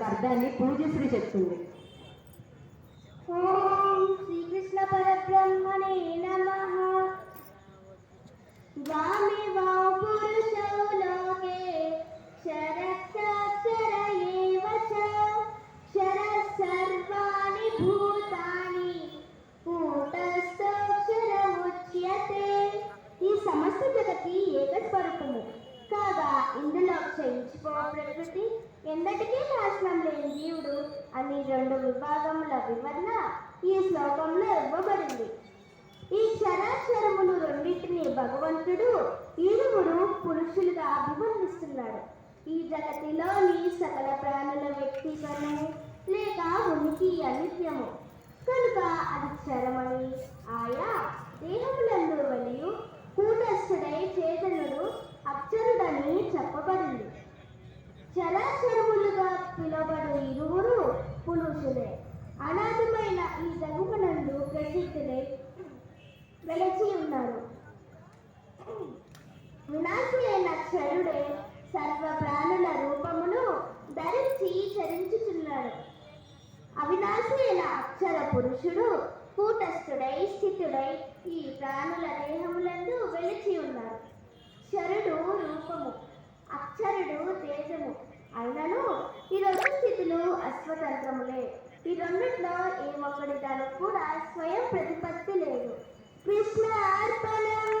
అర్థాన్ని పూజ్యశ్రీ చెప్తుంది. ఓం శ్రీకృష్ణ పరబ్రహ్మణే నమః. ద్వామిమౌ పురుషౌ లోకే క్షరక్షర ఏవ చ క్షరః సర్వాణి భూతాని కూటస్థోక్షర ఉచ్యతే. ఈ సమస్త జగతి ఏకస్వరూపము కాగా ఇందులో క్షయించుకో ప్రకృతి, ఎందటికీ నాశనం లేని జీవుడు అని 2 విభాగముల వివరణ ఈ శ్లోకంలో ఇవ్వబడింది. ఈ క్షరాక్షరములు రెండింటిని భగవంతుడు 2 పురుషులుగా అభివర్ణిస్తున్నాడు. ఈ జగతిలోని సకల ప్రాణుల వ్యక్తీకరణము లేక ఉనికి అనిత్యము కనుక అది క్షరమని, ఆయా దేహములందు వెలియు కూటస్థుడై చేతనుడు అక్షరుడని చెప్పబడింది. చరాచరములుగా పిలువబడు 2 పురుషులే అనాథమైన ఈ జగమునందు ప్రసిద్ధులై వెలచి ఉన్నారు. వినాశులైన క్షరుడే సర్వ ప్రాణుల రూపమును ధరించి చరించుచున్నాడు. అవినాశి అయిన అక్షర పురుషుడు కూటస్థుడై స్థితుడై ఈ ప్రాణుల దేహములందు వెలిచి ఉన్నారు. క్షరుడు రూపము, అక్షరుడు తేజము అయినను ఈ 2 స్థితులు అస్వతంత్రములే. ఈ రెండిట్లో ఏ ఒక్కడి దానికి కూడా స్వయం ప్రతిపత్తి లేదు. కృష్ణ అర్పణం.